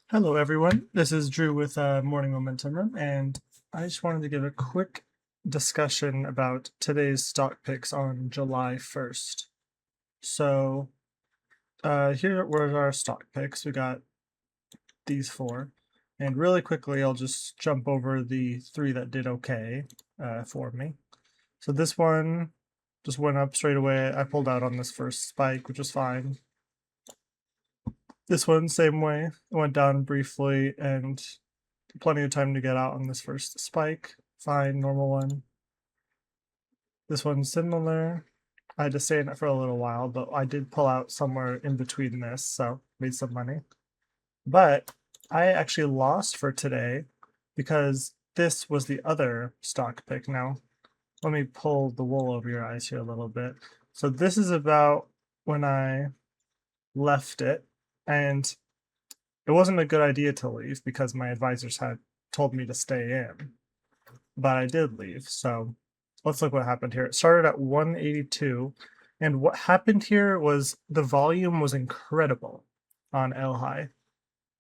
Hello, everyone. This is Drew with Morning Momentum Room, and I just wanted to give a quick discussion about today's stock picks on July 1st. So, here were our stock picks. We got these four, and really quickly, I'll just jump over the three that did okay for me. So, this one just went up straight away. I pulled out on this first spike, which was fine. This one, same way. It went down briefly and plenty of time to get out on this first spike. Fine, normal one. This one's similar. I had to stay in it for a little while, but I did pull out somewhere in between this, so made some money. But I actually lost for today because this was the other stock pick. Now, let me pull the wool over your eyes here a little bit. So this is about when I left it, and it wasn't a good idea to leave because my advisors had told me to stay in, but I did leave. So let's look what happened here. It started at 182, and what happened here was the volume was incredible on LHAI.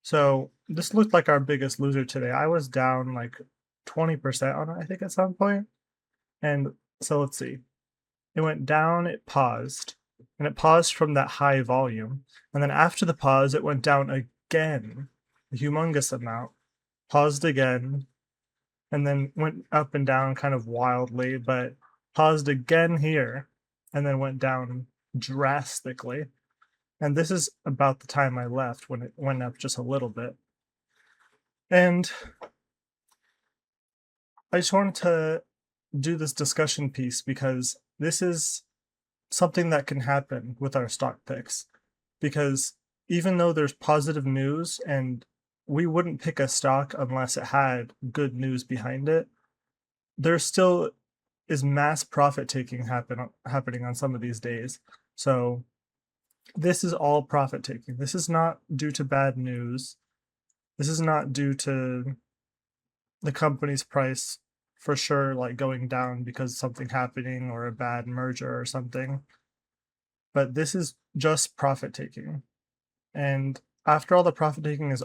So this looked like our biggest loser today. I was down like 20% on it, I think, at some point. And so let's see. It went down, it paused, and it paused from that high volume. And then after the pause, it went down again, a humongous amount, paused again, and then went up and down kind of wildly, but paused again here, and then went down drastically. And this is about the time I left when it went up just a little bit. And I just wanted to do this discussion piece because this is something that can happen with our stock picks. Because even though there's positive news and we wouldn't pick a stock unless it had good news behind it, there still is mass profit taking happening on some of these days. So this is all profit taking. This is not due to bad news. This is not due to the company's price for sure like going down because of something happening or a bad merger or something. But this is just profit taking. And after all the profit taking is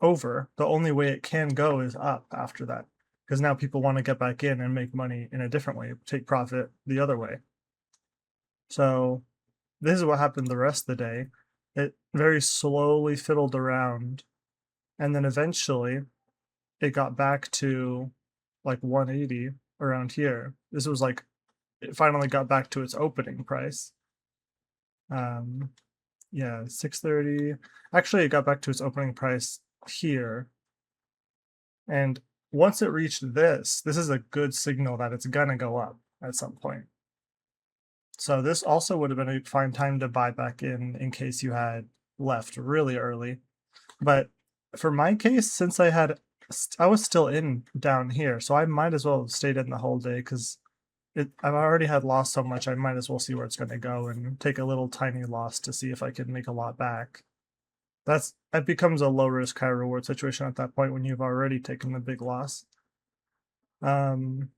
over, the only way it can go is up after that. Because now people want to get back in and make money in a different way, take profit the other way. So this is what happened the rest of the day. It very slowly fiddled around, and then eventually it got back to like 180 around here. This was like it finally got back to its opening price. Yeah, 630. Actually, it got back to its opening price here. And once it reached this is a good signal that it's gonna go up at some point. So this also would have been a fine time to buy back in case you had left really early. But for my case, since I was still in down here, so I might as well have stayed in the whole day because I've already had lost so much, I might as well see where it's going to go and take a little tiny loss to see if I can make a lot back. That becomes a low risk, high reward situation at that point when you've already taken the big loss. And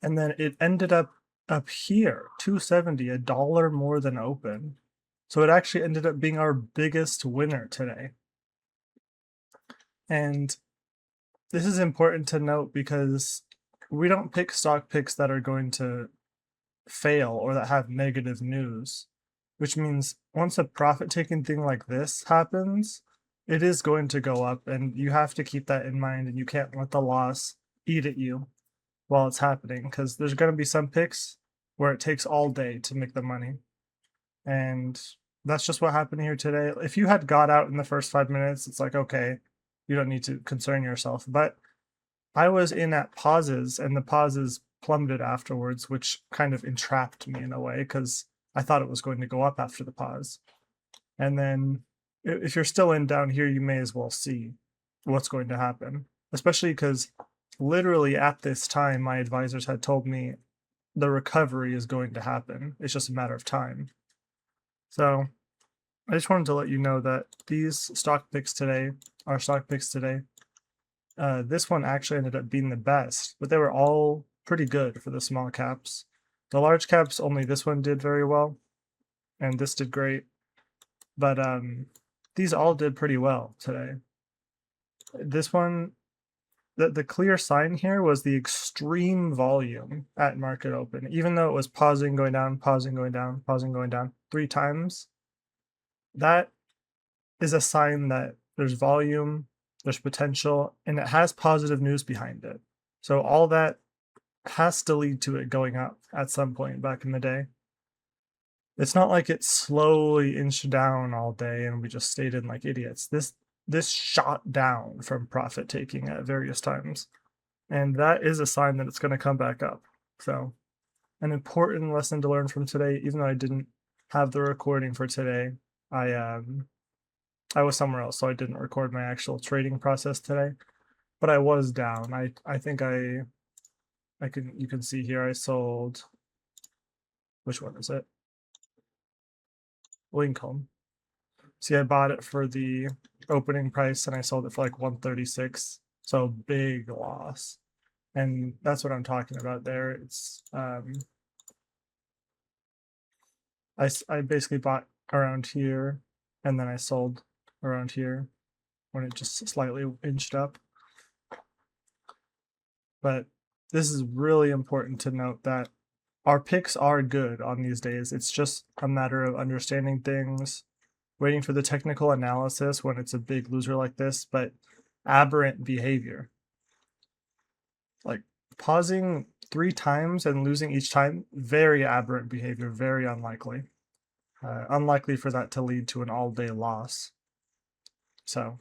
then it ended up here, 270, $1 more than open. So it actually ended up being our biggest winner today. And this is important to note because we don't pick stock picks that are going to fail or that have negative news, which means once a profit taking thing like this happens, it is going to go up, and you have to keep that in mind, and you can't let the loss eat at you while it's happening because there's going to be some picks where it takes all day to make the money. And that's just what happened here today. If you had got out in the first 5 minutes, it's like, okay, you don't need to concern yourself. But I was in at pauses, and the pauses plummeted afterwards, which kind of entrapped me in a way because I thought it was going to go up after the pause. And then if you're still in down here, you may as well see what's going to happen, especially because literally at this time, my advisors had told me the recovery is going to happen. It's just a matter of time. So I just wanted to let you know that these stock picks today, our stock picks today, this one actually ended up being the best, but they were all pretty good for the small caps. The large caps, only this one did very well, and this did great. But these all did pretty well today. This one, the clear sign here was the extreme volume at market open, even though it was pausing, going down, pausing, going down, pausing, going down 3 times. That is a sign that there's volume, there's potential, and it has positive news behind it. So all that has to lead to it going up at some point back in the day. It's not like it slowly inched down all day and we just stayed in like idiots. This shot down from profit taking at various times. And that is a sign that it's going to come back up. So an important lesson to learn from today, even though I didn't have the recording for today, I was somewhere else, so I didn't record my actual trading process today. But I was down. I think you can see here I sold, which one is it? Lincoln. See, I bought it for the opening price and I sold it for like 136. So big loss. And that's what I'm talking about there. It's I basically bought around here and then I sold around here when it just slightly inched up. But this is really important to note that our picks are good on these days. It's just a matter of understanding things, waiting for the technical analysis when it's a big loser like this, but aberrant behavior. Like pausing 3 times and losing each time, very aberrant behavior, very unlikely. Unlikely for that to lead to an all-day loss. So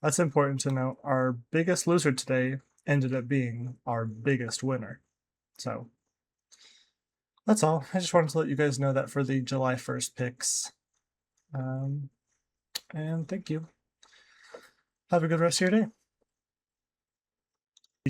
that's important to note. Our biggest loser today ended up being our biggest winner. So that's all. I just wanted to let you guys know that for the July 1st picks. And thank you. Have a good rest of your day.